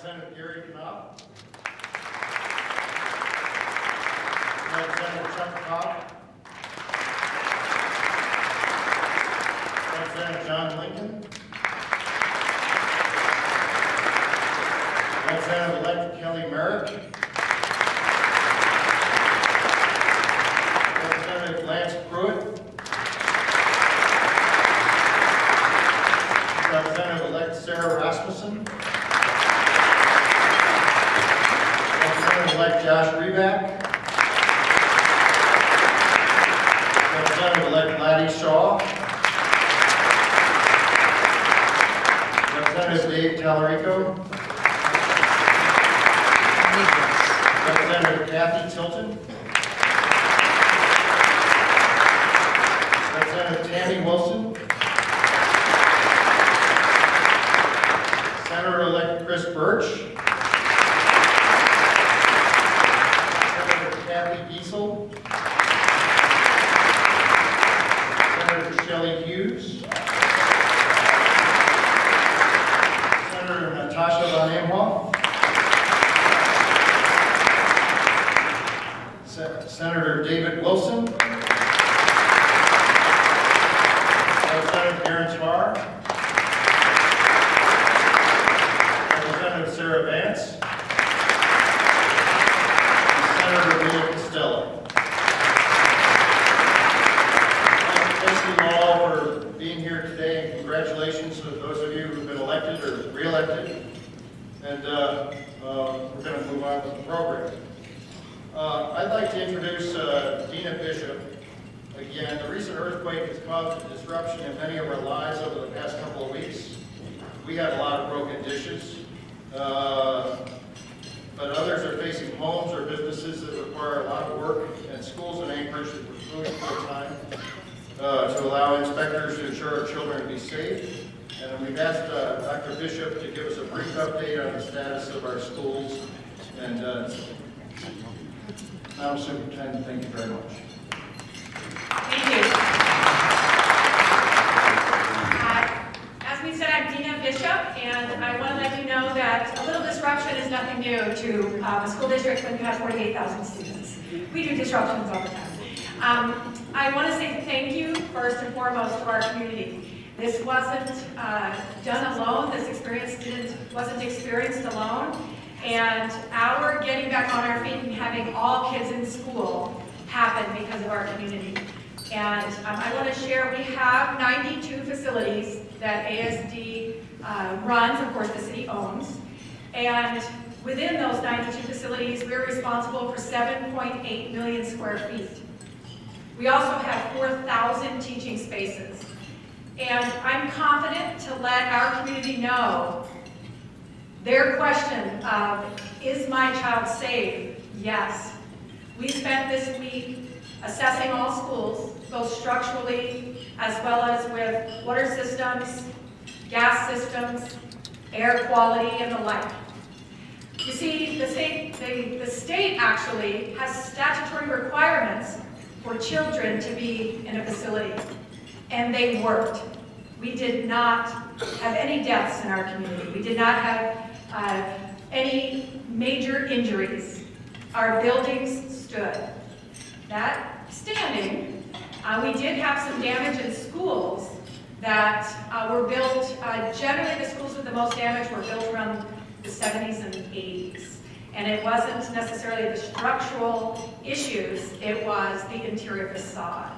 Representative Gary Knopf, Representative Chuck Cobb, Representative John Lincoln, Representative-elect Kelly Merrick, Representative Lance Pruitt, Representative-elect Sarah Rasmussen, Representative-elect Josh Reback, Representative-elect Gladys Shaw, Representative Dave Tallarico, Representative Kathy Tilton, Representative Tammy Wilson, Senator-elect Chris Birch, Senator Kathy Giesel, Senator Shelley Hughes, Senator Natasha Von Amhoff, Senator David Wilson, Representative Aaron Tarr, Representative Sarah Vance, and Senator Leah Costello. I'd like to thank you all for being here today, and congratulations to those of you who've been elected or re-elected. And we're going to move on with the program. I'd like to introduce Dina Bishop. Again, the recent earthquake has caused a disruption in many of our lives over the past couple of weeks. We had a lot of broken dishes, but others are facing homes or businesses that require a lot of work, and schools in Anchorage that were closed for a time to allow inspectors to ensure our children to be safe. And we've asked Dr. Bishop to give us a brief update on the status of our schools. And Madam Superintendent, thank you very much. Thank you. As we said, I'm Dina Bishop, and I want to let you know that a little disruption is nothing new to a school district when you have 48,000 students. We do disruptions all the time. I want to say thank you, first and foremost, to our community. This wasn't done alone. This experience wasn't experienced alone. And our getting back on our feet and having all kids in school happened because of our community. And I want to share, we have 92 facilities that ASD runs, of course the city owns. And within those 92 facilities, we're responsible for 7.8 million square feet. We also have 4,000 teaching spaces. And I'm confident to let our community know their question of, is my child safe? Yes. We spent this week assessing all schools, both structurally as well as with water systems, gas systems, air quality, and the like. You see, the state actually has statutory requirements for children to be in a facility, and they worked. We did not have any deaths in our community. We did not have any major injuries. Our buildings stood. That standing, we did have some damage in schools that were built, generally the schools with the most damage were built around the 70s and 80s. And it wasn't necessarily the structural issues, it was the interior facade.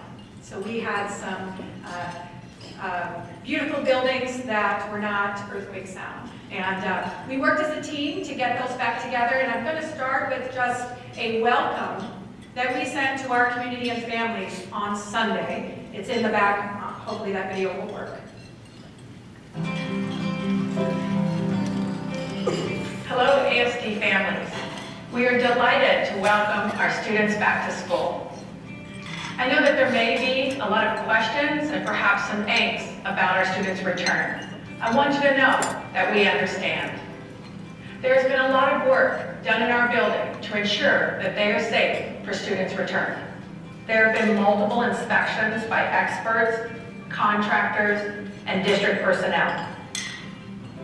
So we had some beautiful buildings that were not earthquake sound. And we worked as a team to get those back together, and I'm going to start with just a welcome that we sent to our community and families on Sunday. It's in the back. Hopefully that video will work. Hello, ASD families. We are delighted to welcome our students back to school. I know that there may be a lot of questions and perhaps some angst about our students' return. I want you to know that we understand. There's been a lot of work done in our building to ensure that they are safe for students' return. There have been multiple inspections by experts, contractors, and district personnel.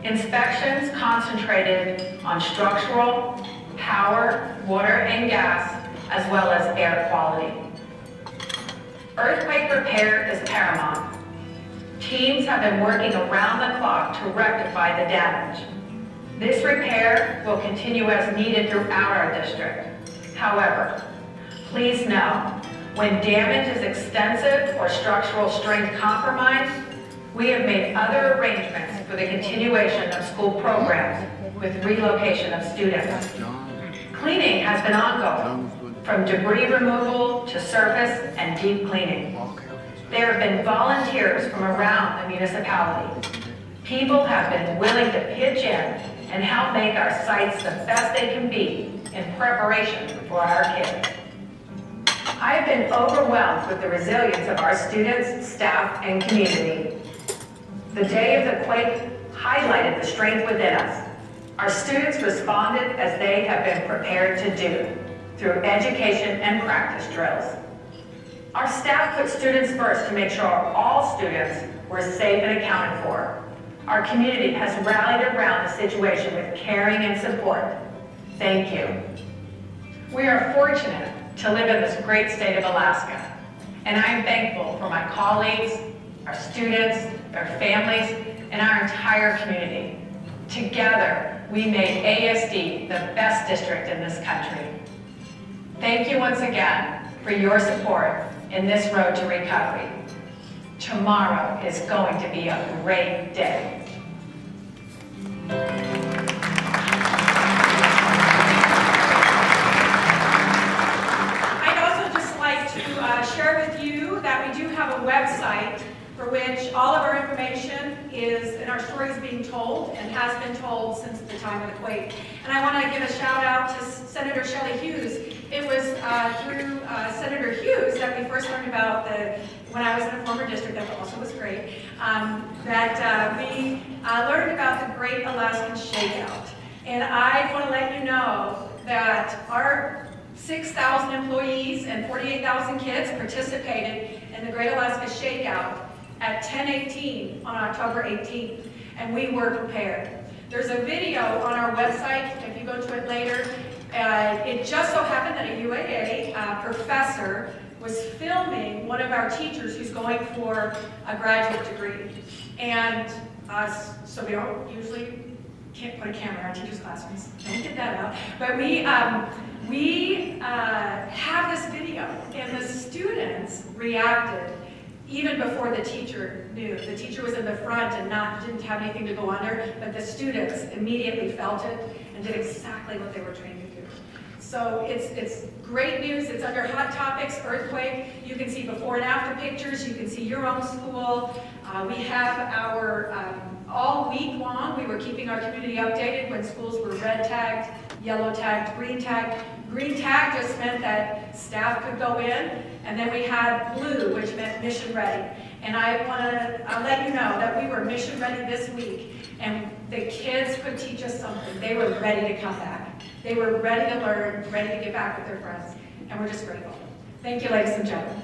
Inspections concentrated on structural, power, water, and gas, as well as air quality. Earthquake repair is paramount. Teams have been working around the clock to rectify the damage. This repair will continue as needed throughout our district. However, please know, when damage is extensive or structural strength compromised, we have made other arrangements for the continuation of school programs with relocation of students. Cleaning has been ongoing, from debris removal to surface and deep cleaning. There have been volunteers from around the municipality. People have been willing to pitch in and help make our sites the best they can be in preparation for our kids. I have been overwhelmed with the resilience of our students, staff, and community. The day of the quake highlighted the strength within us. Our students responded as they have been prepared to do, through education and practice drills. Our staff put students first to make sure all students were safe and accounted for. Our community has rallied around the situation with caring and support. Thank you. We are fortunate to live in this great state of Alaska, and I am thankful for my colleagues, our students, their families, and our entire community. Together, we made ASD the best district in this country. Thank you once again for your support in this road to recovery. Tomorrow is going to be a great day. I'd also just like to share with you that we do have a website for which all of our information is, and our story is being told and has been told since the time of the quake. And I want to give a shout out to Senator Shelley Hughes. It was through Senator Hughes that we first learned about when I was in a former district, that also was great, that we learned about the Great Alaskan Shakeout. And I want to let you know that our 6,000 employees and 48,000 kids participated in the Great Alaska Shakeout at 10:18 on October 18th, and we were prepared. There's a video on our website, if you go to it later. It just so happened that a UAA professor was filming one of our teachers who's going for a graduate degree. And so we don't usually can't put a camera in our teachers' classrooms. Don't get that out. But we have this video, and the students reacted even before the teacher knew. The teacher was in the front and didn't have anything to go under, but the students immediately felt it and did exactly what they were trained to do. So it's great news. It's under Hot Topics, Earthquake. You can see before and after pictures. You can see your own school. We have our, all week long, we were keeping our community updated when schools were red tagged, yellow tagged, green tagged. Green tag just meant that staff could go in, and then we had blue, which meant mission ready. And I want to let you know that we were mission ready this week, and the kids could teach us something. They were ready to come back. They were ready to learn, ready to get back with their friends, and we're just grateful. Thank you, ladies and gentlemen.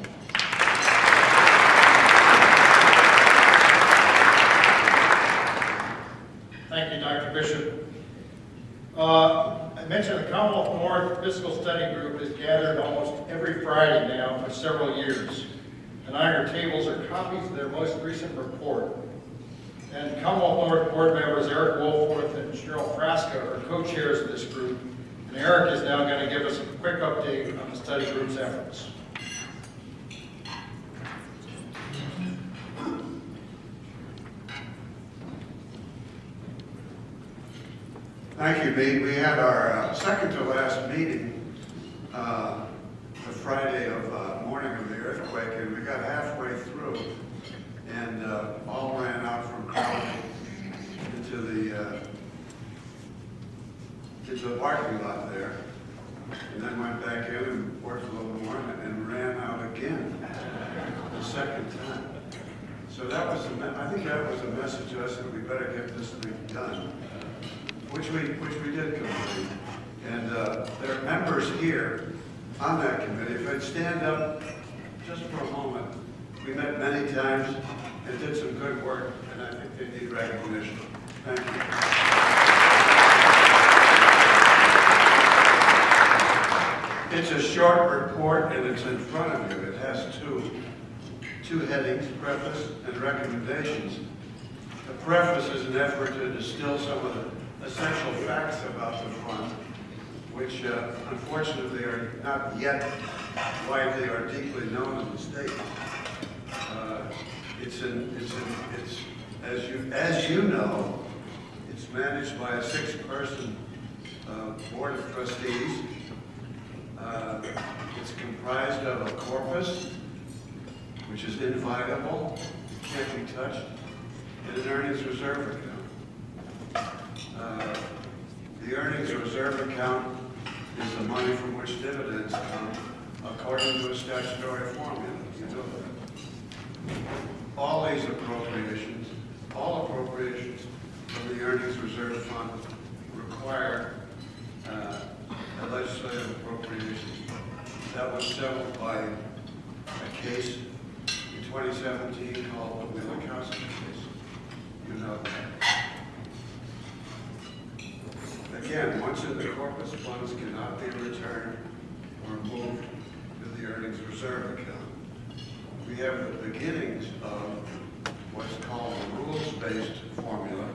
Thank you, Dr. Bishop. I mentioned the Commonwealth North Fiscal Study Group has gathered almost every Friday now for several years. And on your tables are copies of their most recent report. And Commonwealth North board members Eric Wolforth and Cheryl Frasca are co-chairs of this group. And Eric is now going to give us a quick update on the study group's efforts. Thank you, Bea. We had our second to last meeting the Friday of morning of the earthquake, and we got halfway through, and all ran out from Crowley into the parking lot there, and then went back in and worked a little more, and ran out again the second time. So that was, I think that was a message to us that we better get this thing done. Which we did complete. And there are members here on that committee. If I'd stand up just for a moment, we met many times and did some good work, and I think they need recognition. Thank you. It's a short report and it's in front of you. It has two headings, preface and recommendations. The preface is an effort to distill some of the essential facts about the fund, which unfortunately are not yet widely or deeply known in the state. As you know, it's managed by a 6-person board of trustees. It's comprised of a corpus, which is inviolable, can't be touched, and an earnings reserve account. The earnings reserve account is the money from which dividends come, according to a statutory formula. You know that. All appropriations from the earnings reserve fund require a legislative appropriation. That was settled by a case in 2017 called the Wheeler-Cosby case. You know that. Again, once in the corpus, funds cannot be returned or moved to the earnings reserve account. We have the beginnings of what's called the rules-based formula.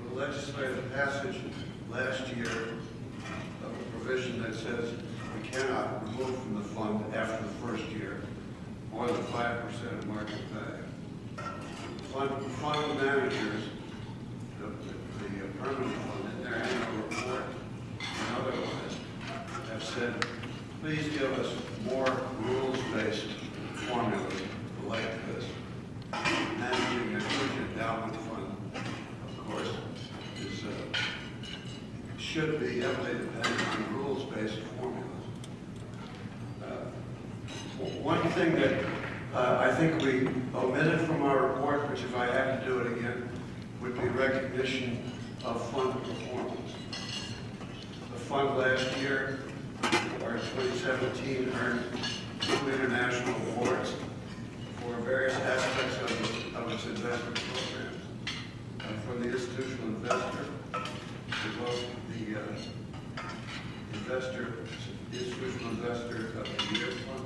The legislative passage last year of a provision that says we cannot remove from the fund after the first year more than 5% of market value. Fund managers, the permanent fund, in their annual report and otherwise, have said, please give us more rules-based formulas like this. Managing a huge endowment fund, of course, should be heavily dependent on rules-based formulas. One thing that I think we omitted from our report, which if I had to do it again, would be recognition of fund performance. The fund last year, or 2017, earned 2 international awards for various aspects of its investment programs. From the institutional investor, to both the institutional investor of the year fund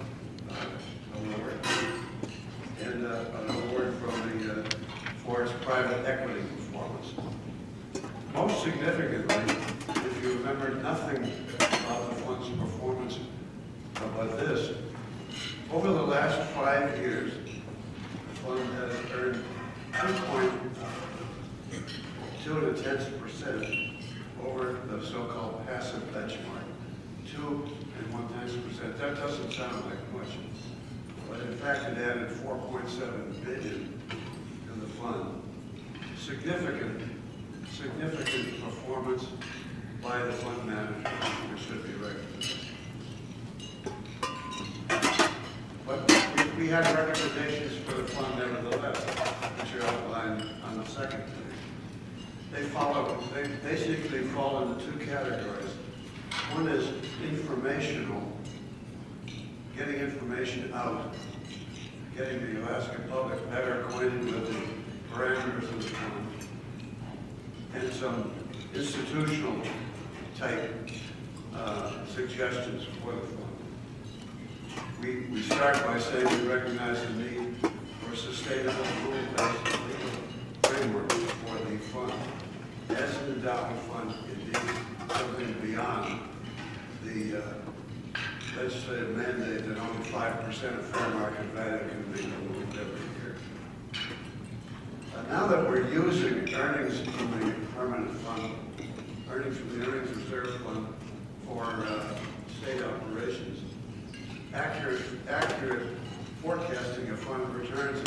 award, and an award for its private equity performance. Most significantly, if you remember nothing about the fund's performance about this, over the last 5 years, the fund has earned 2.2% over the so-called passive benchmark. 2.1%. That doesn't sound like much, but in fact it added $4.7 billion to the fund. Significant performance by the fund manager, which should be recognized. But we had recommendations for the fund nevertheless, which are outlined on the second page. They basically fall into 2 categories. One is informational, getting information out, getting the Alaska public better acquainted with the parameters of the fund, and some institutional type suggestions for the fund. We start by saying we recognize the need for a sustainable rule-based legal framework for the fund. As an endowment fund, indeed, something beyond the legislative mandate that only 5% of fair market value can be removed every year. Now that we're using earnings from the permanent fund, earnings from the earnings reserve fund for state operations, accurate forecasting of fund returns is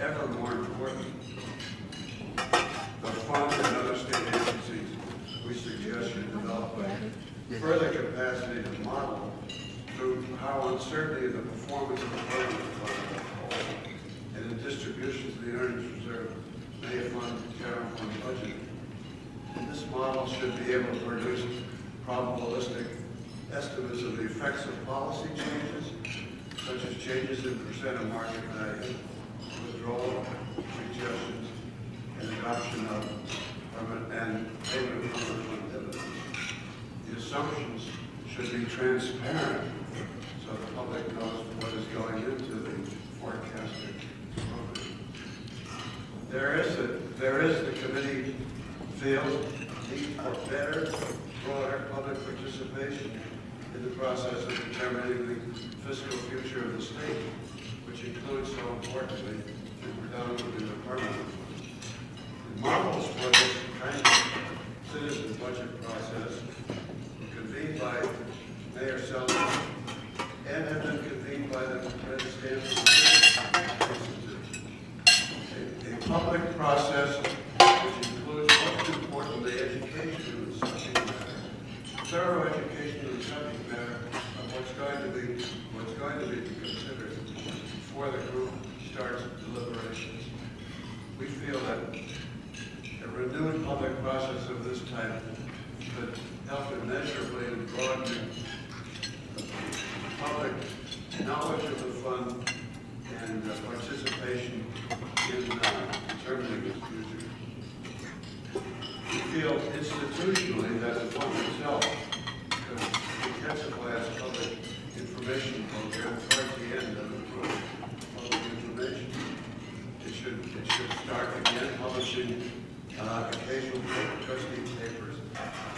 ever more important. The fund and other state agencies, we suggest, should develop a further capacity to model through how uncertainty of the performance of the permanent fund as a whole and the distribution to the earnings reserve may fund general fund budget. And this model should be able to produce probabilistic estimates of the effects of policy changes, such as changes in percent of market value, withdrawal suggestions, and adoption of transparent so the public knows what is going into the forecasting program. There is, the committee feels, need for better, broader public participation in the process of determining the fiscal future of the state, which includes, so importantly, and predominantly the permanent fund. The models for this kind of citizen budget process were convened by Mayor Sullivan and have been convened by the Stanford Institute. A public process which includes, most importantly, education of the subject matter, thorough education of the subject matter of what's going to be considered before the group starts deliberations. We feel that a renewed public process of this type could help immeasurably in broadening public knowledge of the fund and participation in determining its future. We feel institutionally that the fund itself could intensify its public information program towards the end of the public information. It should start again publishing occasional trustee papers,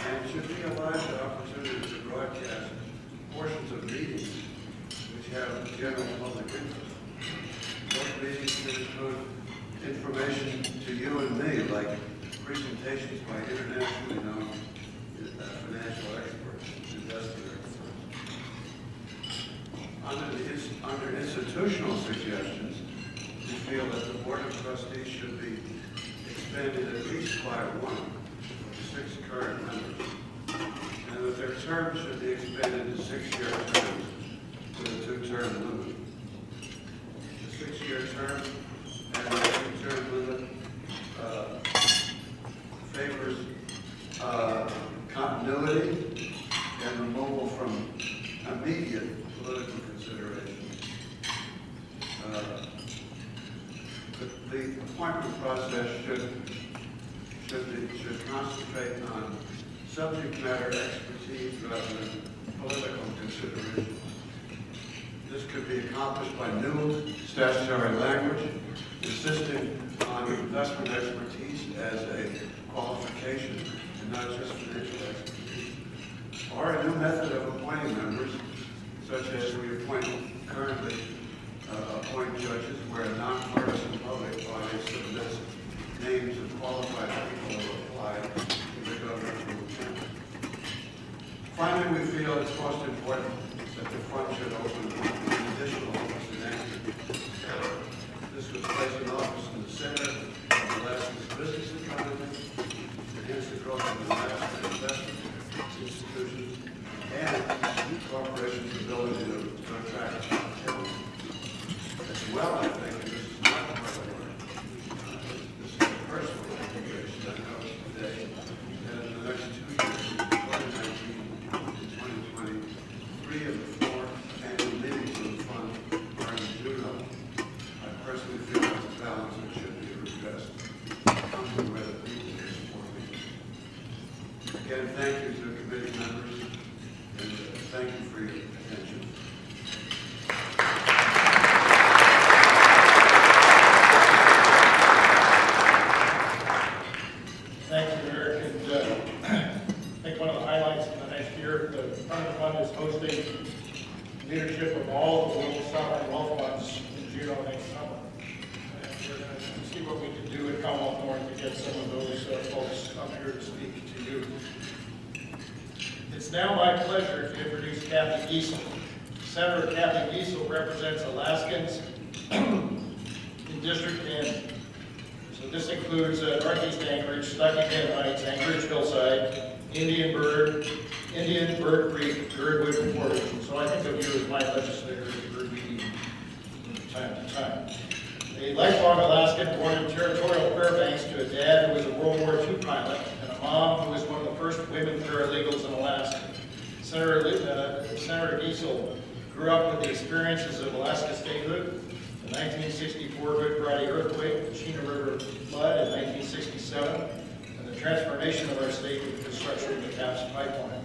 and it should be a large opportunity to broadcast portions of meetings which have general public interest. Those meetings should include information to you and me, like presentations by internationally known financial experts, investor experts. Under institutional suggestions, we feel that the Board of Trustees should be expanded at least by one of the 6 current members, and that their terms should be expanded to 6-year terms with a 2-term limit. The 6-year term and the 2-term limit favors continuity and removal from immediate political considerations. The appointment process should concentrate on subject matter expertise rather than political considerations. This could be accomplished by new statutory language, insisting on investment expertise as a qualification and not just financial expertise, or a new method of appointing members, such as we currently appoint judges where a nonpartisan public body submits names of qualified people who apply to the governmental lieutenant. Finally, we feel it's most important that the fund should open an additional office in Anchorage. This would place an office in the center of Alaska's business economy, enhance the growth of Alaska investment institutions, and the corporation's ability to attract talent. As well, I think, and this is not part of our, this is a personal obligation I know today, that in the next 2 years, 2019 and 2020, 3 of the 4 annual meetings of the fund are in Juneau. I personally feel that's a balance that should be addressed. Come to where the people can support me. Again, thank you to the committee members, and thank you for your attention. Thank you, Eric. And I think one of the highlights of the next year, the Permanent Fund is hosting leadership of all the global sovereign wealth funds in Juneau next summer. And we're going to see what we can do at Commonwealth North to get some of those folks up here to speak to you. It's now my pleasure to introduce Kathy Giesel. Senator Kathy Giesel represents Alaskans in District 10. So this includes Northeast Anchorage, Stuckey Heights, Anchorage Hillside, Indian Bird Creek, Girdwood, and Portage. So I think of you as my legislator at the Bird meeting from time to time. A lifelong Alaskan born in territorial Fairbanks to a dad who was a World War II pilot and a mom who was one of the first women paralegals in Alaska. Senator Giesel grew up with the experiences of Alaska statehood, the 1964 Good Friday earthquake, the Chena River flood in 1967, and the transformation of our state with the construction of the TAPS pipeline.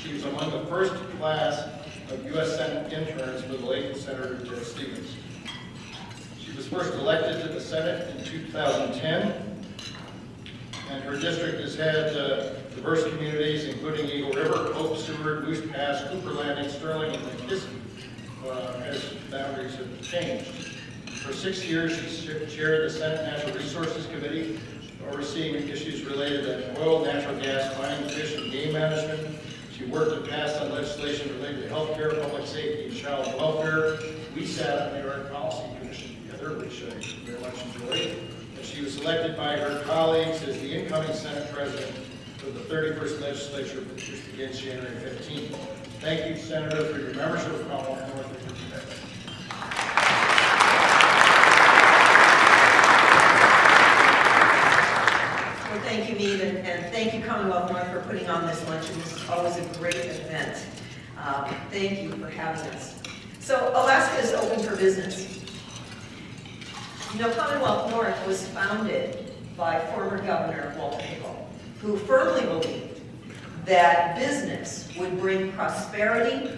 She was among the first class of U.S. Senate interns for the late Senator Ted Stevens. She was first elected to the Senate in 2010, and her district has had diverse communities, including Eagle River, Hope, Seward, Moose Pass, Cooper Landing, Sterling, and McKissick, as boundaries have changed. For 6 years, she chaired the Senate Natural Resources Committee, overseeing issues related to oil, natural gas, mining, fish, and game management. She worked and passed on legislation related to health care, public safety, and child welfare. We sat on the Art Policy Commission together, which I very much enjoyed. And she was elected by her colleagues as the incoming Senate President for the 31st Legislature, which begins January 15th. Thank you, Senator, for your membership of Commonwealth North and your commitment. Well, thank you, Mead, and thank you, Commonwealth North, for putting on this luncheon. This is always a great event. Thank you for having us. So, Alaska is open for business. You know, Commonwealth North was founded by former Governor Walter Hickel, who firmly believed that business would bring prosperity,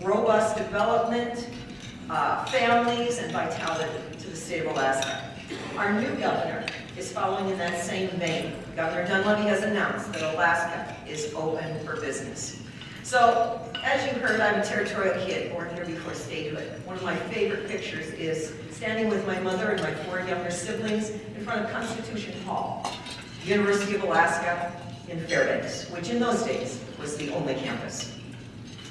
robust development, families, and vitality to the state of Alaska. Our new governor is following in that same vein. Governor Dunleavy has announced that Alaska is open for business. So, as you heard, I'm a territorial kid, born here before statehood. One of my favorite pictures is standing with my mother and my 4 younger siblings in front of Constitution Hall, University of Alaska in Fairbanks, which in those days was the only campus.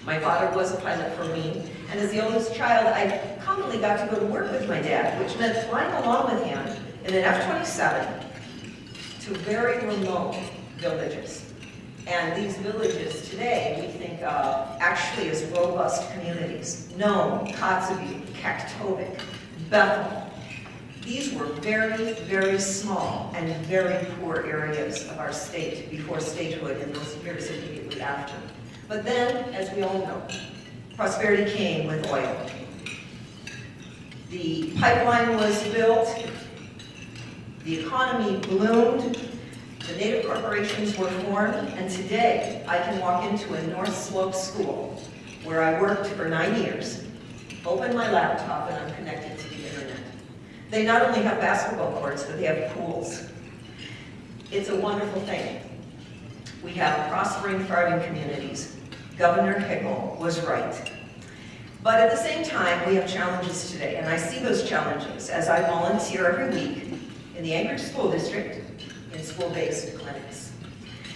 My father was a pilot for me, and as the oldest child, I commonly got to go to work with my dad, which meant flying along with him in an F-27 to very remote villages. And these villages today we think of actually as robust communities. Nome, Kotzebue, Kaktovik, Bethel. These were very, very small and very poor areas of our state before statehood and those years immediately after. But then, as we all know, prosperity came with oil. The pipeline was built, the economy bloomed, the native corporations were formed, and today I can walk into a North Slope school where I worked for 9 years, open my laptop, and I'm connected to the internet. They not only have basketball courts, but they have pools. It's a wonderful thing. We have prospering, thriving communities. Governor Hickel was right. But at the same time, we have challenges today, and I see those challenges as I volunteer every week in the Anchorage School District in school-based clinics.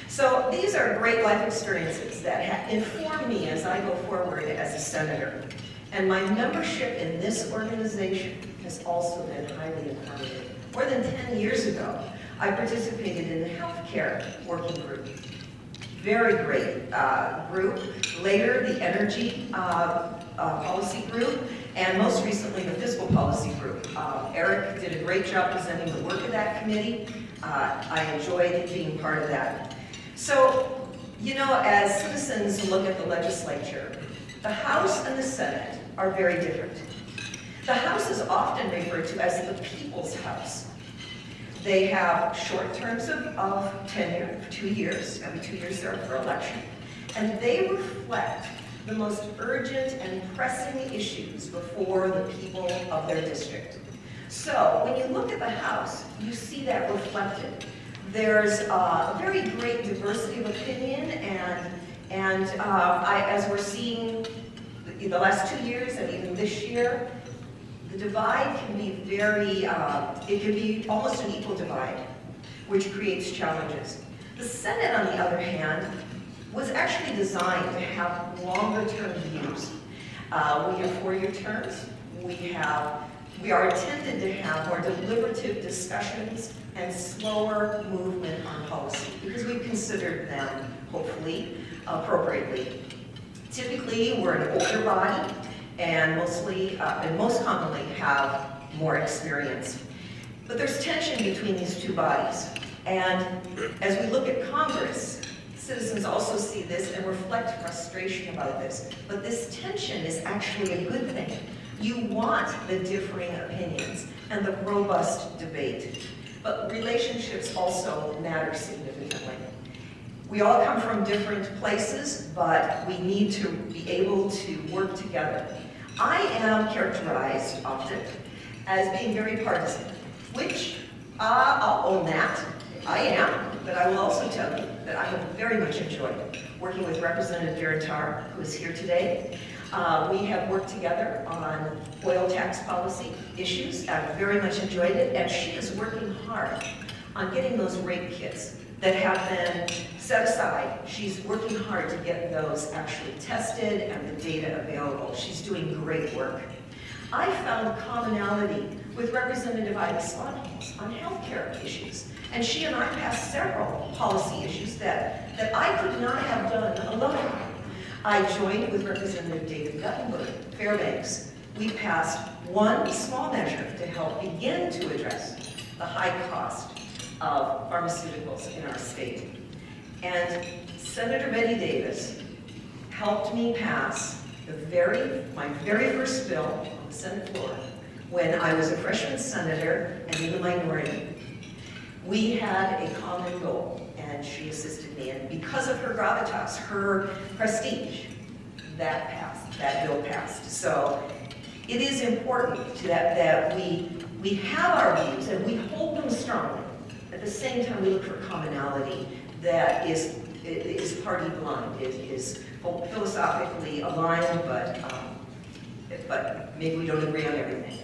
So these are great life experiences that inform me as I go forward as a senator. And my membership in this organization has also been highly informative. More than 10 years ago, I participated in the healthcare working group. Very great group. Later, the energy policy group, and most recently, the fiscal policy group. Eric did a great job presenting the work of that committee. I enjoyed being part of that. So, you know, as citizens look at the legislature, the House and the Senate are very different. The House is often referred to as the People's House. They have short terms of tenure, 2 years. Every 2 years they're up for election. And they reflect the most urgent and pressing issues before the people of their district. So when you look at the House, you see that reflected. There's a very great diversity of opinion, and as we're seeing the last 2 years and even this year, the divide can be very, it can be almost an equal divide, which creates challenges. The Senate, on the other hand, was actually designed to have longer-term views. We have 4-year terms. We are intended to have more deliberative discussions and slower movement on policy because we've considered them, hopefully, appropriately. Typically, we're an older body and most commonly have more experience. But there's tension between these two bodies. And as we look at Congress, citizens also see this and reflect frustration about this. But this tension is actually a good thing. You want the differing opinions and the robust debate. But relationships also matter significantly. We all come from different places, but we need to be able to work together. I am characterized often as being very partisan, which I'll own that. I am, but I will also tell you that I have very much enjoyed working with Representative Duritar, who is here today. We have worked together on oil tax policy issues. I've very much enjoyed it, and she is working hard on getting those rate kits that have been set aside. She's working hard to get those actually tested and the data available. She's doing great work. I found commonality with Representative Ivy Swanholz on healthcare issues, and she and I passed several policy issues that I could not have done alone. I joined with Representative David Guttenberg, Fairbanks. We passed one small measure to help begin to address the high cost of pharmaceuticals in our state. And Senator Betty Davis helped me pass my very first bill on the Senate floor when I was a freshman senator and in the minority. We had a common goal, and she assisted me, and because of her gravitas, her prestige, that bill passed. So it is important that we have our views and we hold them strongly. At the same time, we look for commonality that is party blind, is philosophically aligned, but maybe we don't agree on everything.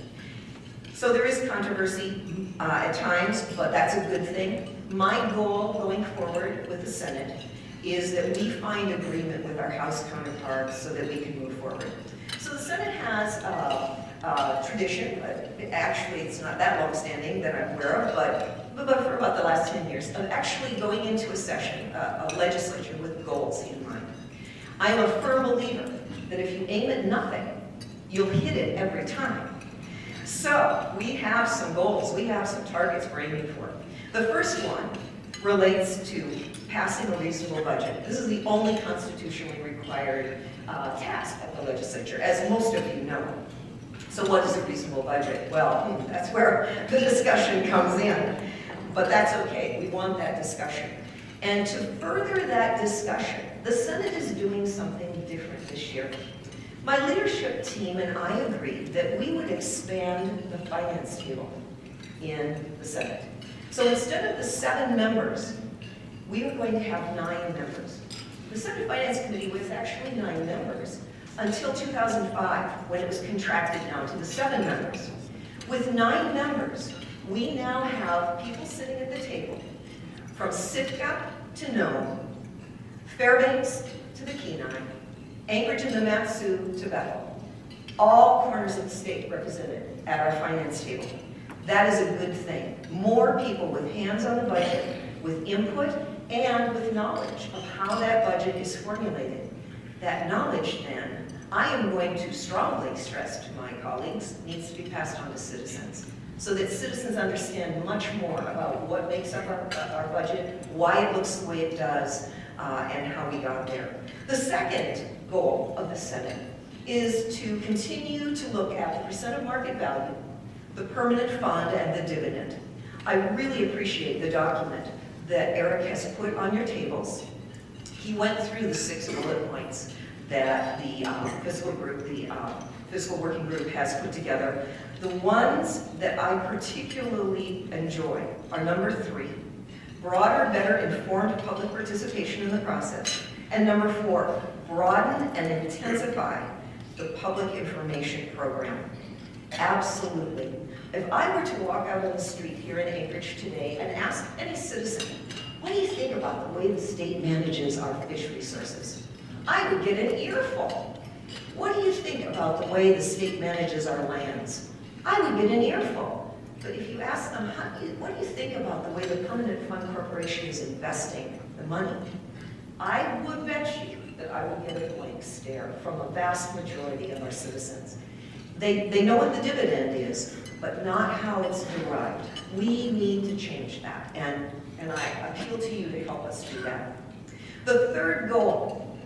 So there is controversy at times, but that's a good thing. My goal going forward with the Senate is that we find agreement with our House counterparts so that we can move forward. So the Senate has a tradition, but actually it's not that long-standing that I'm aware of, but for about the last 10 years, of actually going into a session, a legislature with goals in mind. I'm a firm believer that if you aim at nothing, you'll hit it every time. So we have some goals, we have some targets we're aiming for. The first one relates to passing a reasonable budget. This is the only constitutionally required task of the legislature, as most of you know. So what is a reasonable budget? Well, that's where the discussion comes in. But that's okay, we want that discussion. And to further that discussion, the Senate is doing something different this year. My leadership team and I agreed that we would expand the finance table in the Senate. So instead of the 7 members, we are going to have 9 members. The Senate Finance Committee was actually 9 members until 2005, when it was contracted down to the 7 members. With 9 members, we now have people sitting at the table from Sitka to Nome, Fairbanks to the Kenai, Anchorage and the Mat-Su to Bethel. All corners of the state represented at our finance table. That is a good thing. More people with hands on the budget, with input, and with knowledge of how that budget is formulated. That knowledge, then, I am going to strongly stress to my colleagues, needs to be passed on to citizens, so that citizens understand much more about what makes up our budget, why it looks the way it does, and how we got there. The second goal of the Senate is to continue to look at the percent of market value, the permanent fund, and the dividend. I really appreciate the document that Eric has put on your tables. He went through the 6 bullet points that the fiscal working group has put together. The ones that I particularly enjoy are number 3, broader, better informed public participation in the process, and number 4, broaden and intensify the public information program. Absolutely. If I were to walk out on the street here in Anchorage today and ask any citizen, what do you think about the way the state manages our fish resources? I would get an earful. What do you think about the way the state manages our lands? I would get an earful. But if you ask them, what do you think about the way the Permanent Fund Corporation is investing the money? I would bet you that I would get a blank stare from a vast majority of our citizens. They know what the dividend is, but not how it's derived. We need to change that, and I appeal to you to help us do that. The third goal,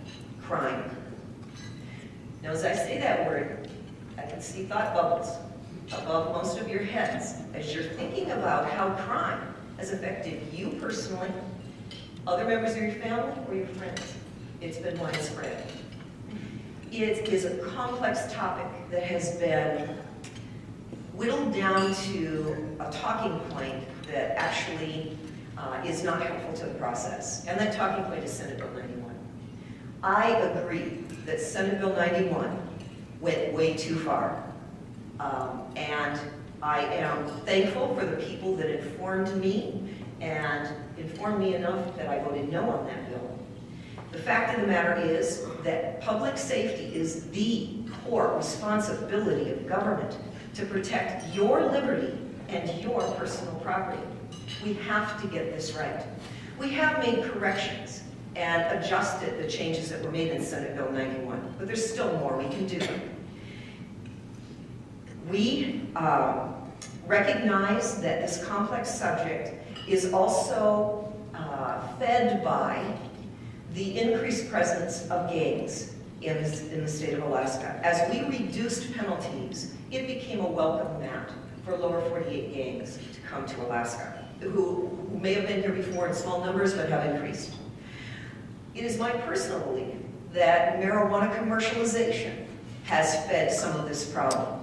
crime. Now, as I say that word, I can see thought bubbles above most of your heads as you're thinking about how crime has affected you personally other members of your family, or your friends. It's been widespread. It is a complex topic that has been whittled down to a talking point that actually is not helpful to the process. And that talking point is Senate Bill 91. I agree that Senate Bill 91 went way too far. And I am thankful for the people that informed me and informed me enough that I voted no on that bill. The fact of the matter is that public safety is the core responsibility of government to protect your liberty and your personal property. We have to get this right. We have made corrections and adjusted the changes that were made in Senate Bill 91, but there's still more we can do. We recognize that this complex subject is also fed by the increased presence of gangs in the state of Alaska. As we reduced penalties, it became a welcome mat for lower 48 gangs to come to Alaska, who may have been here before in small numbers but have increased. It is my personal belief that marijuana commercialization has fed some of this problem.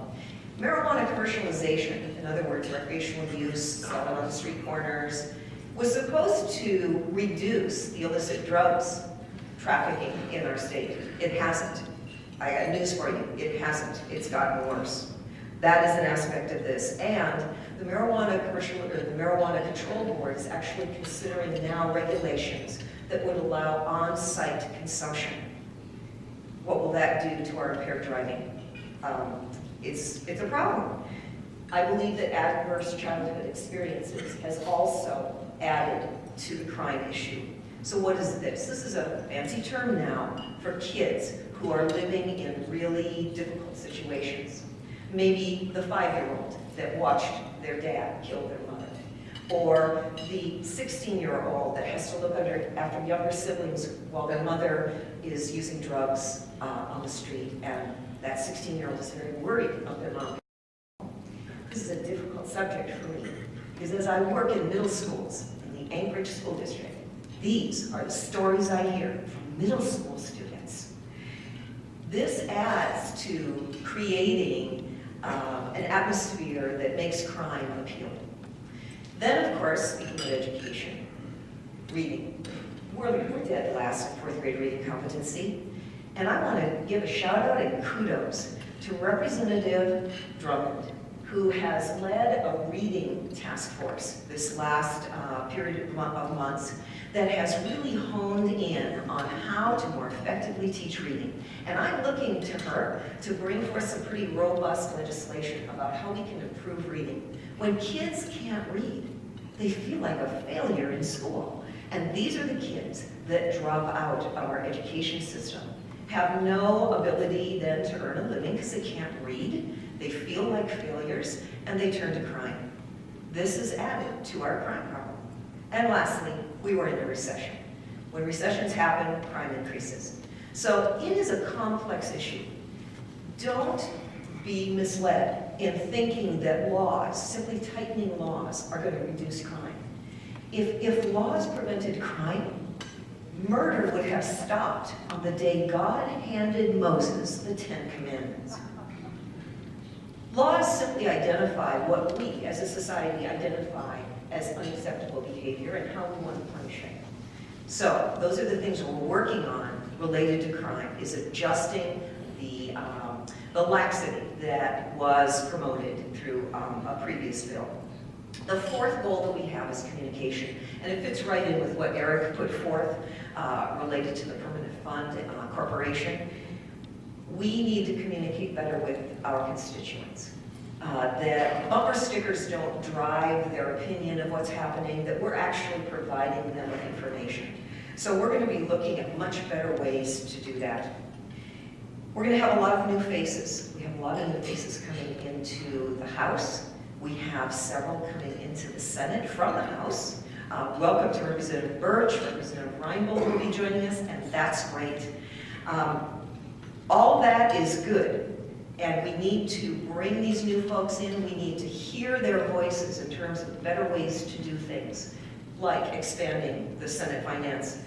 Marijuana commercialization, in other words, recreational use, selling on the street corners, was supposed to reduce the illicit drugs trafficking in our state. It hasn't. I got news for you. It hasn't. It's gotten worse. That is an aspect of this. And the Marijuana Control Board is actually considering now regulations that would allow on-site consumption. What will that do to our impaired driving? It's a problem. I believe that adverse childhood experiences has also added to the crime issue. So what is this? This is a fancy term now for kids who are living in really difficult situations. Maybe the 5-year-old that watched their dad kill their mother, or the 16-year-old that has to look after younger siblings while their mother is using drugs on the street, and that 16-year-old is very worried of their mom. This is a difficult subject for me, because as I work in middle schools in the Anchorage School District, these are the stories I hear from middle school students. This adds to creating an atmosphere that makes crime appealing. Then, of course, speaking of education, reading. We're dead last in 4th grade reading competency. And I want to give a shout out and kudos to Representative Drummond, who has led a reading task force this last period of months that has really honed in on how to more effectively teach reading. And I'm looking to her to bring forth some pretty robust legislation about how we can improve reading. When kids can't read, they feel like a failure in school. And these are the kids that drop out of our education system, have no ability then to earn a living because they can't read, they feel like failures, and they turn to crime. This is added to our crime problem. And lastly, we were in a recession. When recessions happen, crime increases. So it is a complex issue. Don't be misled in thinking that laws, simply tightening laws, are going to reduce crime. If laws prevented crime, murder would have stopped on the day God handed Moses the 10 Commandments. Laws simply identify what we, as a society, identify as unacceptable behavior and how we want to punish it. So those are the things we're working on related to crime, is adjusting the laxity that was promoted through a previous bill. The fourth goal that we have is communication, and it fits right in with what Eric put forth related to the permanent fund corporation. We need to communicate better with our constituents. That bumper stickers don't drive their opinion of what's happening, that we're actually providing them with information. So we're going to be looking at much better ways to do that. We're going to have a lot of new faces. We have a lot of new faces coming into the House. We have several coming into the Senate from the House. Welcome to Representative Birch, Representative Reinbold will be joining us, and that's great. All that is good. And we need to bring these new folks in. We need to hear their voices in terms of better ways to do things. like expanding the Senate Finance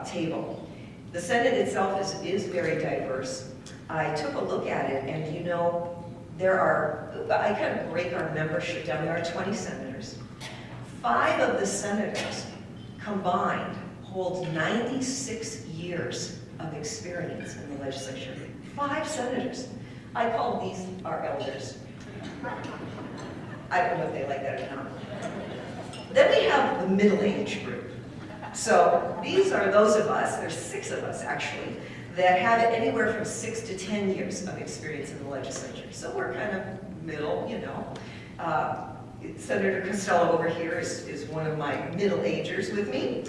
table. The Senate itself is very diverse. I took a look at it, and you know, I kind of break our membership down. There are 20 senators. 5 of the senators combined hold 96 years of experience in the legislature. 5 senators. I call these our elders. I don't know if they like that or not. Then we have the middle-age group. So these are those of us, there's 6 of us actually, that have anywhere from 6 to 10 years of experience in the legislature. So we're kind of middle, you know. Senator Costello over here is one of my middle-agers with me.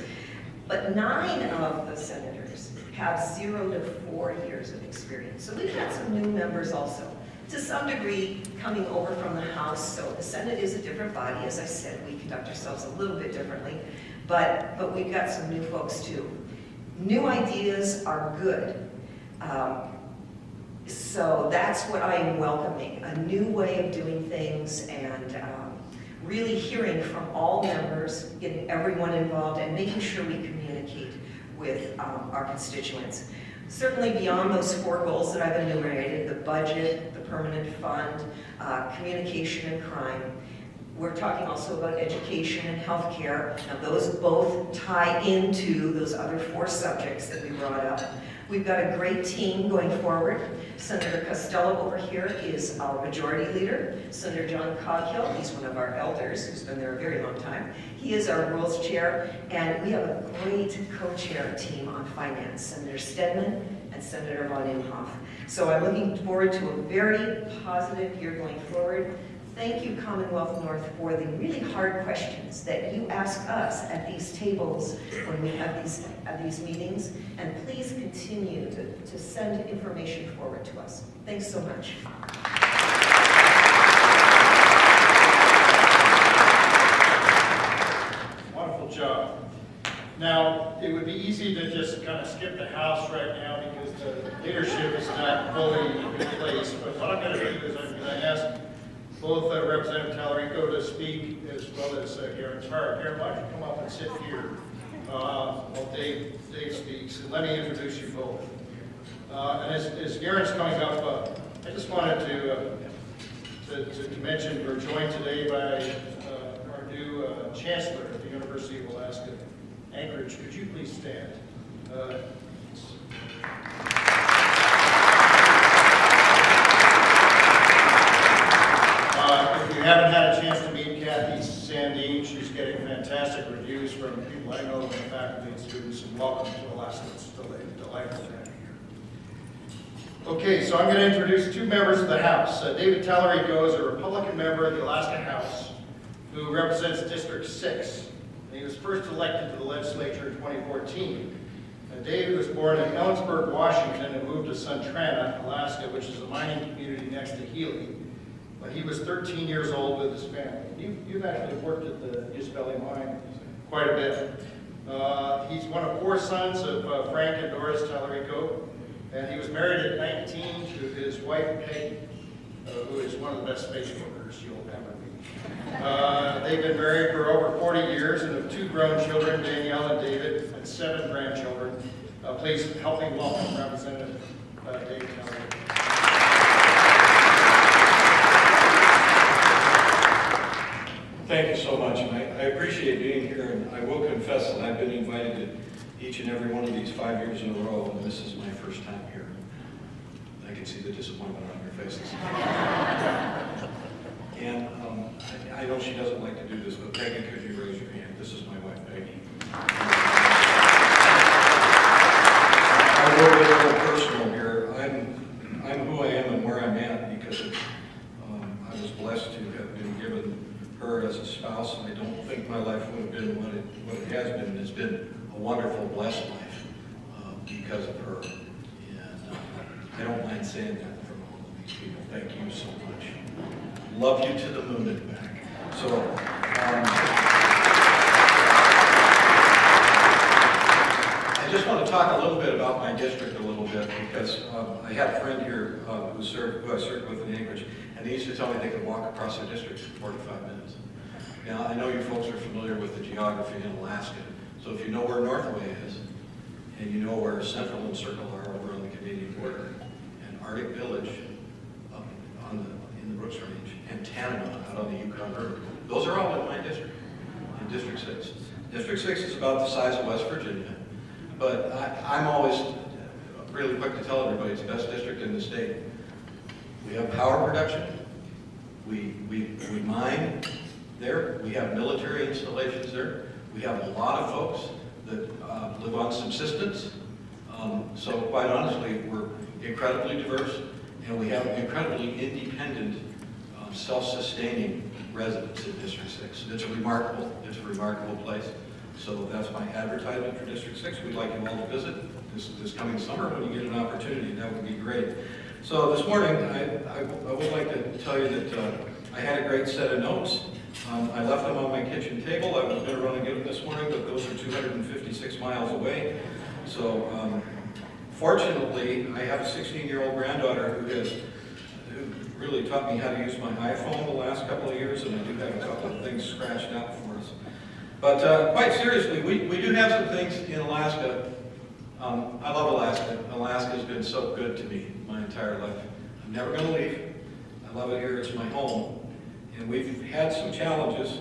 But 9 of the senators have 0 to 4 years of experience. So we've got some new members also, to some degree coming over from the House. So the Senate is a different body. As I said, we conduct ourselves a little bit differently. But we've got some new folks too. New ideas are good. So that's what I am welcoming, a new way of doing things, and really hearing from all members, getting everyone involved, and making sure we communicate with our constituents. Certainly beyond those 4 goals that I've enumerated, the budget, the permanent fund, communication and crime, we're talking also about education and healthcare. Now those both tie into those other 4 subjects that we brought up. We've got a great team going forward. Senator Costello over here is our majority leader. Senator John Coghill, he's one of our elders who's been there a very long time. He is our rules chair, and we have a great co-chair team on finance, Senator Stedman and Senator Von Imhoff. So I'm looking forward to a very positive year going forward. Thank you, Commonwealth North, for the really hard questions that you ask us at these tables when we have these meetings. And please continue to send information forward to us. Thanks so much. Wonderful job. Now, it would be easy to just kind of skip the House right now because the leadership is not fully in place. But what I'm going to do is I'm going to ask both Representative Tallarico to speak as well as Garen Farr. Garen, why don't you come up and sit here while Dave speaks, and let me introduce you both. And as Garen's coming up, I just wanted to mention we're joined today by our new Chancellor at the University of Alaska, Anchorage. Could you please stand? If you haven't had a chance to meet Kathy Sandine, she's getting fantastic reviews from people I know, and faculty and students, and welcome to Alaska. It's delightful to have you here. Okay, so I'm going to introduce 2 members of the House. David Tallarico is a Republican member of the Alaska House who represents District 6. And he was first elected to the legislature in 2014. David was born in Ellensburg, Washington, and moved to Suntrana, Alaska, which is a mining community next to Healy. When he was 13 years old with his family. You've actually worked at the East Valley Mine quite a bit. He's one of 4 sons of Frank and Doris Tallarico, and he was married at 19 to his wife, Peggy, who is one of the best space workers you'll ever meet. They've been married for over 40 years and have 2 grown children, Danielle and David, and 7 grandchildren. Please help me welcome Representative David Tallarico. Thank you so much, and I appreciate being here, and I will confess that I've been invited to each and every one of these 5 years in a row, and this is my first time here. I can see the disappointment on your faces. And I know she doesn't like to do this, but Peggy, could you raise your hand? This is my wife, Peggy. I will get a little personal here. I'm who I am and where I'm at because I was blessed to have been given her as a spouse. I don't think my life would have been what it has been. It's been a wonderful, blessed life because of her. And I don't mind saying that from all of these people. Thank you so much. Love you to the moon and back. So, I just want to talk a little bit about my district a little bit because I had a friend here who I served with in Anchorage, and he used to tell me they could walk across their district in 45 minutes. Now, I know you folks are familiar with the geography in Alaska, so if you know where Northway is, and you know where Central and Circle are over on the Canadian border, and Arctic Village up in the Brooks Range, and Tanana out on the Yukon River, those are all in my district, in District 6. District 6 is about the size of West Virginia, but I'm always really quick to tell everybody it's the best district in the state. We have power production, we mine there, we have military installations there, we have a lot of folks that live on subsistence. So quite honestly, we're incredibly diverse, and we have incredibly independent, self-sustaining residents in District 6. It's a remarkable place. So that's my advertisement for District 6. We'd like you all to visit this coming summer when you get an opportunity. That would be great. So this morning, I would like to tell you that I had a great set of notes. I left them on my kitchen table. I was going to run and get them this morning, but those are 256 miles away. So fortunately, I have a 16-year-old granddaughter who really taught me how to use my iPhone the last couple of years, and I do have a couple of things scratched out for us. But quite seriously, we do have some things in Alaska. I love Alaska. Alaska has been so good to me my entire life. I'm never going to leave. I love it here. It's my home. And we've had some challenges,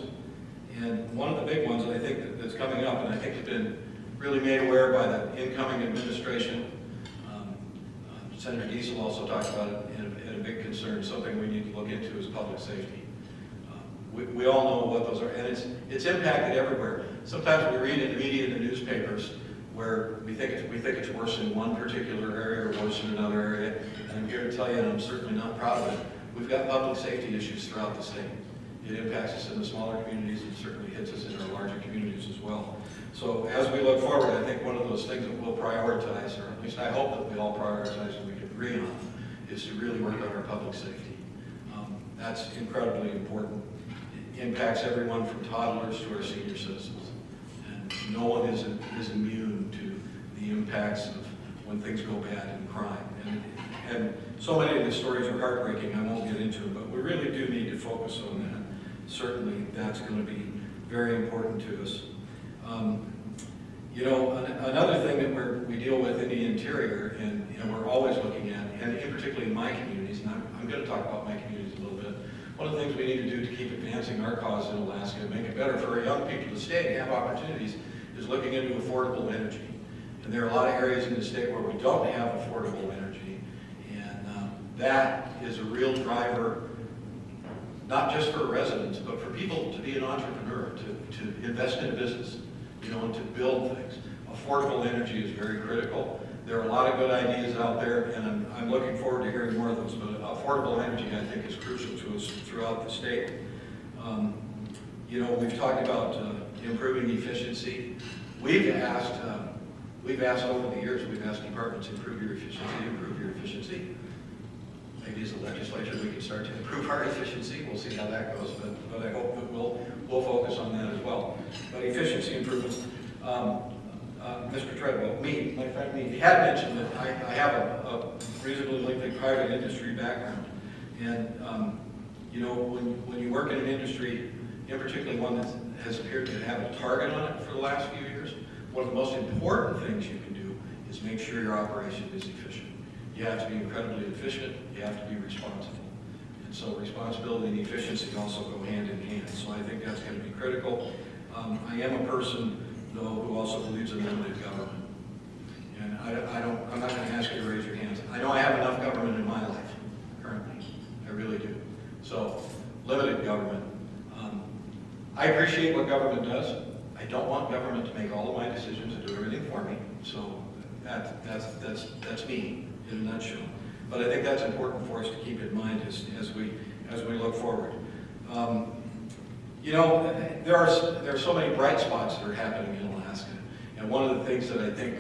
and one of the big ones that I think that's coming up, and I think it's been really made aware by the incoming administration. Senator Diesel also talked about it and a big concern, something we need to look into is public safety. We all know what those are, and it's impacted everywhere. Sometimes we read in the media and the newspapers where we think it's worse in one particular area or worse in another area, and I'm here to tell you, and I'm certainly not proud of it, we've got public safety issues throughout the state. It impacts us in the smaller communities, it certainly hits us in our larger communities as well. So as we look forward, I think one of those things that we'll prioritize, or at least I hope that we all prioritize and we can agree on, is to really work on our public safety. That's incredibly important. It impacts everyone from toddlers to our senior citizens. And no one is immune to the impacts of when things go bad in crime. And so many of the stories are heartbreaking, I won't get into it, but we really do need to focus on that. Certainly, that's going to be very important to us. You know, another thing that we deal with in the interior, and we're always looking at, and in particularly in my communities, and I'm going to talk about my communities a little bit, one of the things we need to do to keep advancing our cause in Alaska and make it better for our young people to stay and have opportunities is looking into affordable energy. And there are a lot of areas in the state where we don't have affordable energy, and that is a real driver, not just for residents, but for people to be an entrepreneur, to invest in a business, you know, and to build things. Affordable energy is very critical. There are a lot of good ideas out there, and I'm looking forward to hearing more of those, but affordable energy, I think, is crucial to us throughout the state. You know, we've talked about improving efficiency. We've asked over the years, we've asked departments, improve your efficiency. Maybe as a legislature we can start to improve our efficiency. We'll see how that goes, but I hope that we'll focus on that as well. But efficiency improvements. Mr. Treadwell, my friend me, had mentioned that I have a reasonably lengthy private industry background. And you know, when you work in an industry, in particular one that has appeared to have a target on it for the last few years, one of the most important things you can do is make sure your operation is efficient. You have to be incredibly efficient, you have to be responsible. And so responsibility and efficiency also go hand in hand. So I think that's going to be critical. I am a person, though, who also believes in limited government. And I'm not going to ask you to raise your hands. I know I have enough government in my life, currently. I really do. So, limited government. I appreciate what government does. I don't want government to make all of my decisions and do everything for me. So, that's me in a nutshell. But I think that's important for us to keep in mind as we look forward. You know, there are so many bright spots that are happening in Alaska, and one of the things that I think,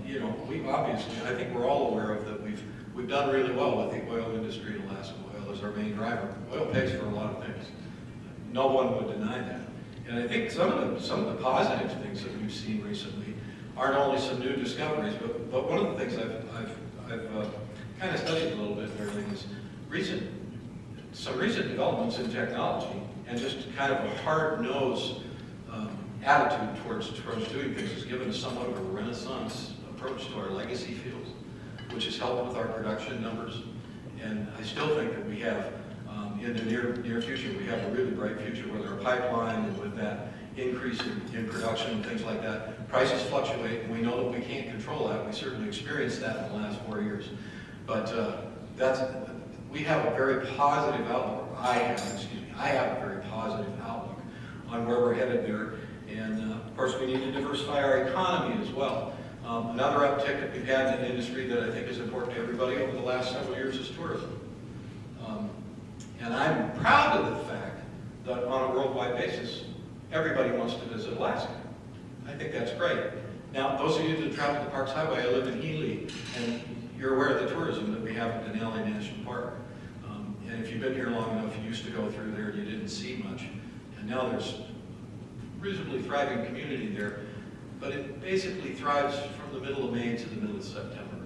you know, I think we're all aware of that we've done really well with the oil industry in Alaska. Oil is our main driver. Oil pays for a lot of things. No one would deny that. And I think some of the positive things that we've seen recently aren't only some new discoveries, but one of the things I've kind of studied a little bit and everything is some recent developments in technology and just kind of a hard-nosed attitude towards doing things has given us somewhat of a renaissance approach to our legacy fields, which has helped with our production numbers. And I still think that we have, in the near future, we have a really bright future with our pipeline and with that increase in production and things like that. Prices fluctuate, and we know that we can't control that. We certainly experienced that in the last 4 years. But we have a very positive outlook. I have a very positive outlook on where we're headed there. And of course, we need to diversify our economy as well. Another uptick that we've had in the industry that I think is important to everybody over the last several years is tourism. And I'm proud of the fact that on a worldwide basis, everybody wants to visit Alaska. I think that's great. Now, those of you that travel the Parks Highway, I live in Healy, and you're aware of the tourism that we have at Denali National Park. And if you've been here long enough, you used to go through there and you didn't see much. And now there's reasonably thriving community there, but it basically thrives from the middle of May to the middle of September.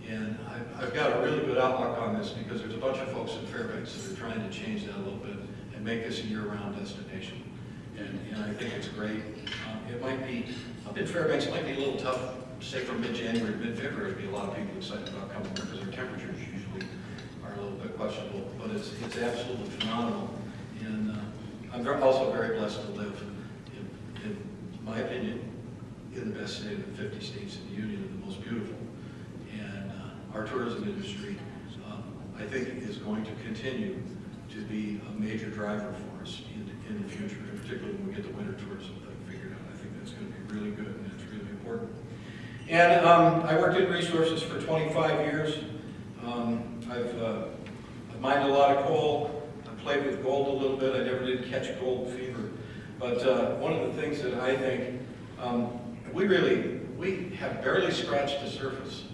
And I've got a really good outlook on this because there's a bunch of folks in Fairbanks that are trying to change that a little bit and make this a year-round destination. And I think it's great. It might be, up in Fairbanks, it might be a little tough, say from mid-January to mid-February, to be a lot of people excited about coming there because their temperatures usually are a little bit questionable, but it's absolutely phenomenal. And I'm also very blessed to live, in my opinion, in the best state of the 50 states in the Union and the most beautiful. And our tourism industry, I think, is going to continue to be a major driver for us in the future, and particularly when we get the winter tourism thing figured out. I think that's going to be really good and it's really important. And I worked in resources for 25 years. I've mined a lot of coal. I played with gold a little bit. I never did catch gold fever. But one of the things that I think we have barely scratched the surface,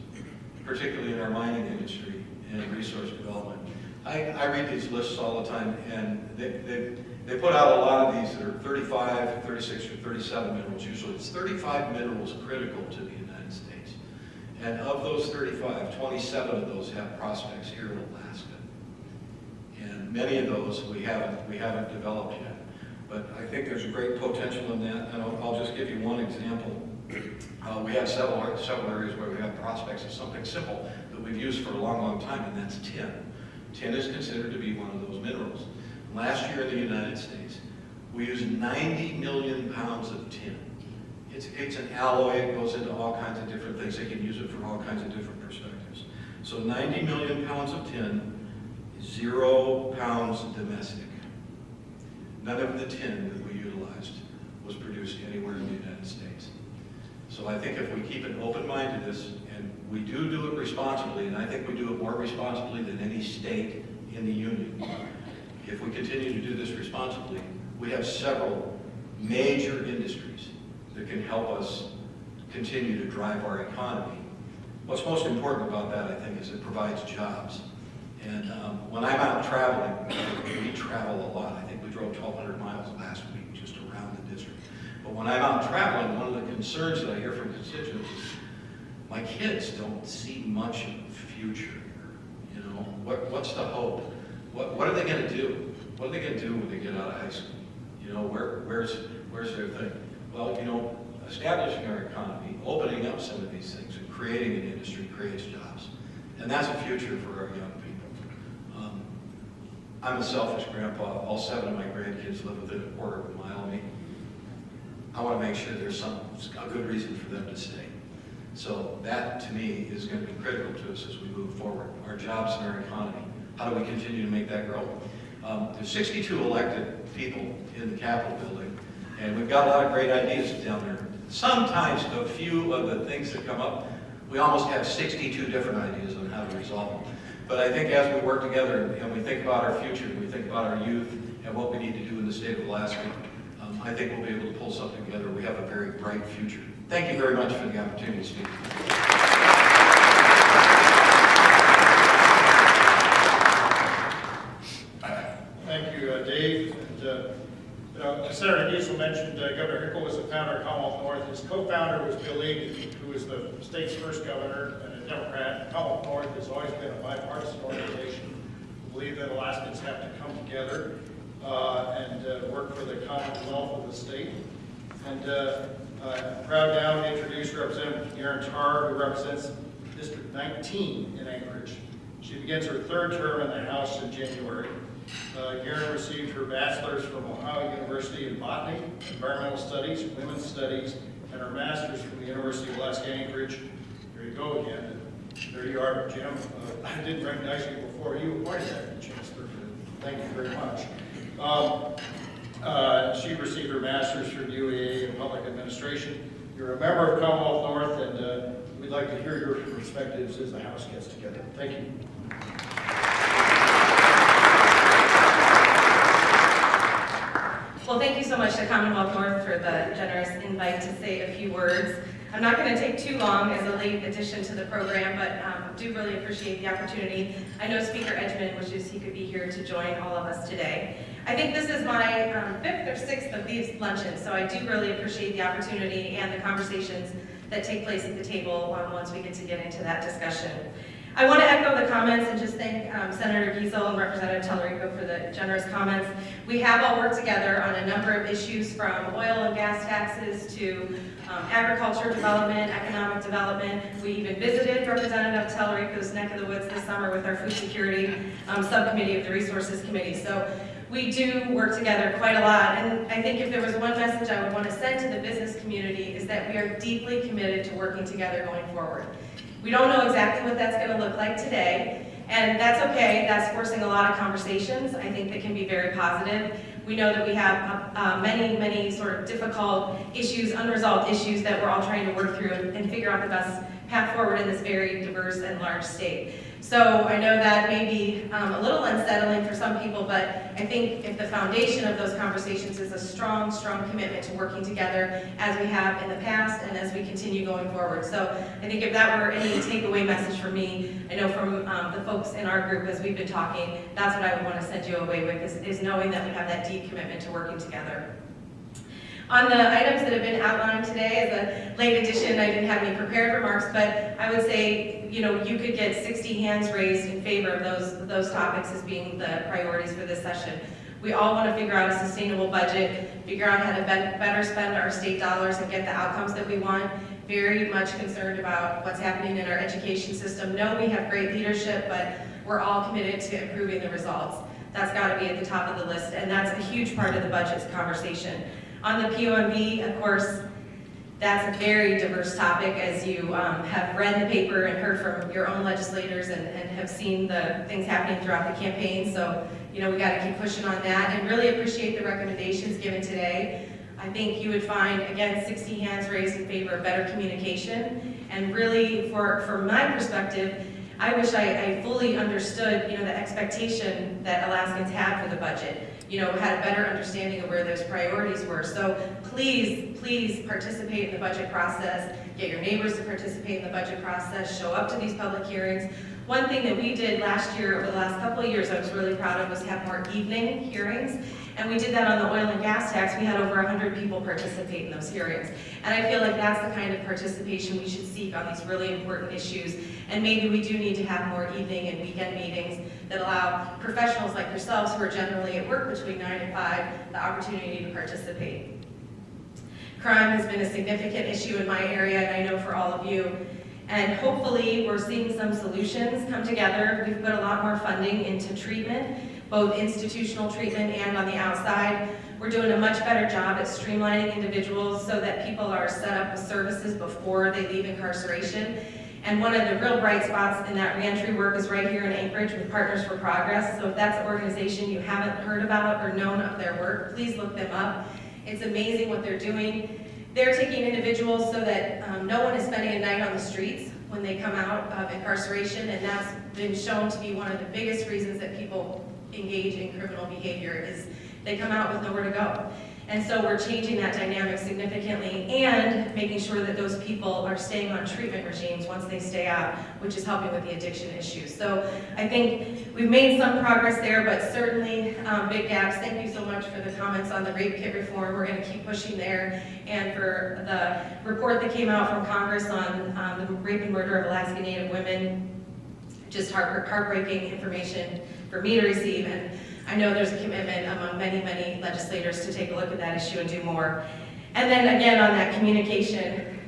particularly in our mining industry and resource development. I read these lists all the time, and they put out a lot of these that are 35, 36, or 37 minerals. Usually it's 35 minerals critical to the United States. And of those 35, 27 of those have prospects here in Alaska. And many of those we haven't developed yet. But I think there's a great potential in that, and I'll just give you one example. We have several areas where we have prospects of something simple that we've used for a long, long time, and that's tin. Tin is considered to be one of those minerals. Last year in the United States, we used 90 million pounds of tin. It's an alloy, it goes into all kinds of different things. They can use it from all kinds of different perspectives. So 90 million pounds of tin, 0 pounds domestic. None of the tin that we utilized was produced anywhere in the United States. So I think if we keep an open mind to this, and we do it responsibly, and I think we do it more responsibly than any state in the Union. If we continue to do this responsibly, we have several major industries that can help us continue to drive our economy. What's most important about that, I think, is it provides jobs. And when I'm out traveling, we travel a lot. I think we drove 1,200 miles last week just around the district. But when I'm out traveling, one of the concerns that I hear from constituents is, my kids don't see much of the future here. You know, what's the hope? What are they going to do? What are they going to do when they get out of high school? You know, where's their thing? Well, you know, establishing our economy, opening up some of these things, and creating an industry creates jobs. And that's a future for our young people. I'm a selfish grandpa. All 7 of my grandkids live within a quarter of a mile of me. I want to make sure there's a good reason for them to stay. So that, to me, is going to be critical to us as we move forward. Our jobs and our economy. How do we continue to make that grow? There's 62 elected people in the Capitol building, and we've got a lot of great ideas down there. Sometimes a few of the things that come up, we almost have 62 different ideas on how to resolve them. But I think as we work together and we think about our future, we think about our youth and what we need to do in the state of Alaska, I think we'll be able to pull something together. We have a very bright future. Thank you very much for the opportunity to speak. Thank you, Dave. And, Senator Diesel mentioned Governor Hickle was the founder of Commonwealth North. His co-founder was Bill Egan, who was the state's first governor and a Democrat. Commonwealth North has always been a bipartisan organization. We believe that Alaskans have to come together. and worked for the Commonwealth of the state. And I'm proud now to introduce Representative Garen Tarr, who represents District 19 in Anchorage. She begins her third term in the House in January. Garen received her bachelor's from Ohio University in Botany, Environmental Studies, Women's Studies, and her master's from the University of Alaska Anchorage. Here you go again. There you are, Jim. I didn't recognize you before you appointed that chancellor. Thank you very much. She received her master's from UAA in Public Administration. You're a member of Commonwealth North, and we'd like to hear your perspectives as the House gets together. Thank you. Well, thank you so much to Commonwealth North for the generous invite to say a few words. I'm not going to take too long as a late addition to the program, but do really appreciate the opportunity. I know Speaker Edgman wishes he could be here to join all of us today. I think this is my 5th or 6th of these luncheons, so I do really appreciate the opportunity and the conversations that take place at the table once we get to get into that discussion. I want to echo the comments and just thank Senator Giesel and Representative Tellerico for the generous comments. We have all worked together on a number of issues, from oil and gas taxes to agriculture development, economic development. We even visited Representative Tellerico's neck of the woods this summer with our food security subcommittee of the Resources Committee. So we do work together quite a lot, and I think if there was one message I would want to send to the business community is that we are deeply committed to working together going forward. We don't know exactly what that's going to look like today, and that's okay. That's forcing a lot of conversations, I think, that can be very positive. We know that we have many sort of difficult issues, unresolved issues that we're all trying to work through and figure out the best path forward in this very diverse and large state. So I know that may be a little unsettling for some people, but I think if the foundation of those conversations is a strong commitment to working together as we have in the past and as we continue going forward. So I think if that were any takeaway message for me, I know from the folks in our group as we've been talking, that's what I would want to send you away with, is knowing that we have that deep commitment to working together. On the items that have been outlined today, as a late addition, I didn't have any prepared remarks, but I would say, you could get 60 hands raised in favor of those topics as being the priorities for this session. We all want to figure out a sustainable budget, figure out how to better spend our state dollars and get the outcomes that we want. Very much concerned about what's happening in our education system. Know we have great leadership, but we're all committed to improving the results. That's got to be at the top of the list, and that's a huge part of the budget's conversation. On the POMB, of course, that's a very diverse topic, as you have read the paper and heard from your own legislators and have seen the things happening throughout the campaign. So, we got to keep pushing on that and really appreciate the recommendations given today. I think you would find, again, 60 hands raised in favor of better communication. And really, from my perspective, I wish I fully understood, the expectation that Alaskans had for the budget. Had a better understanding of where those priorities were. So please participate in the budget process. Get your neighbors to participate in the budget process. Show up to these public hearings. One thing that we did last year, over the last couple of years, I was really proud of, was have more evening hearings. And we did that on the oil and gas tax. We had over 100 people participate in those hearings. And I feel like that's the kind of participation we should seek on these really important issues. And maybe we do need to have more evening and weekend meetings that allow professionals like yourselves, who are generally at work between 9 and 5, the opportunity to participate. Crime has been a significant issue in my area, and I know for all of you. And hopefully we're seeing some solutions come together. We've put a lot more funding into treatment, both institutional treatment and on the outside. We're doing a much better job at streamlining individuals so that people are set up with services before they leave incarceration. And one of the real bright spots in that reentry work is right here in Anchorage with Partners for Progress. So if that's an organization you haven't heard about or known of their work, please look them up. It's amazing what they're doing. They're taking individuals so that no one is spending a night on the streets when they come out of incarceration, and that's been shown to be one of the biggest reasons that people engage in criminal behavior, is they come out with nowhere to go. And so we're changing that dynamic significantly and making sure that those people are staying on treatment regimes once they stay out, which is helping with the addiction issues. So I think we've made some progress there, but certainly big gaps. Thank you so much for the comments on the rape kit reform. We're going to keep pushing there. And for the report that came out from Congress on the rape and murder of Alaska Native women, just heartbreaking information for me to receive. And I know there's a commitment among many, many legislators to take a look at that issue and do more. And then again, on that communication,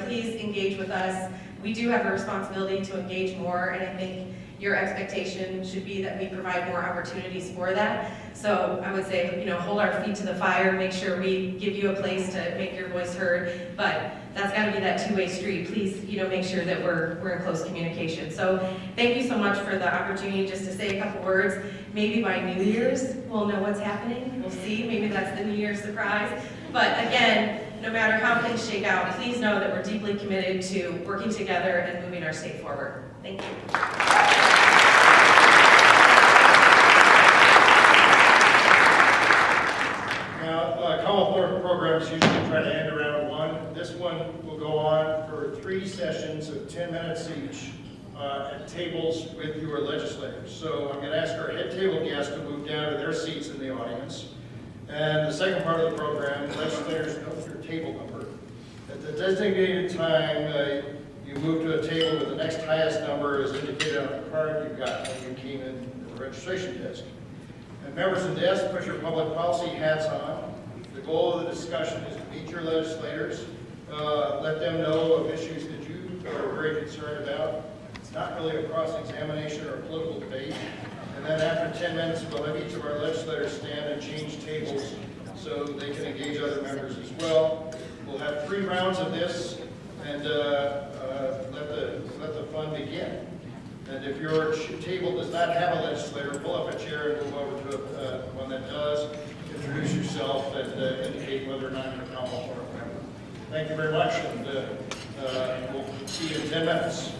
please engage with us. We do have a responsibility to engage more, and I think your expectation should be that we provide more opportunities for that. So I would say, hold our feet to the fire, make sure we give you a place to make your voice heard, but that's got to be that two-way street. Please, make sure that we're in close communication. So thank you so much for the opportunity just to say a couple words. Maybe by New Year's, we'll know what's happening. We'll see. Maybe that's the New Year's surprise. But again, no matter how things shake out, please know that we're deeply committed to working together and moving our state forward. Thank you. Commonwealth programs usually try to end around 1. This one will go on for 3 sessions of 10 minutes each at tables with your legislators. So I'm going to ask our head table guests to move down to their seats in the audience. And the second part of the program, the legislators know your table number. At the designated time, you move to a table with the next highest number as indicated on the card you got when you came in at the registration desk. And members of the desk, put your public policy hats on. The goal of the discussion is to meet your legislators, let them know of issues that you are very concerned about. It's not really a cross-examination or a political debate. And then after 10 minutes, we'll have each of our legislators stand and change tables so they can engage other members as well. We'll have 3 rounds of this, and let the fun begin. And if your table does not have a legislator, pull up a chair and move over to one that does. Introduce yourself and indicate whether or not you're a Commonwealth board member. Thank you very much, and we'll see you in 10 minutes.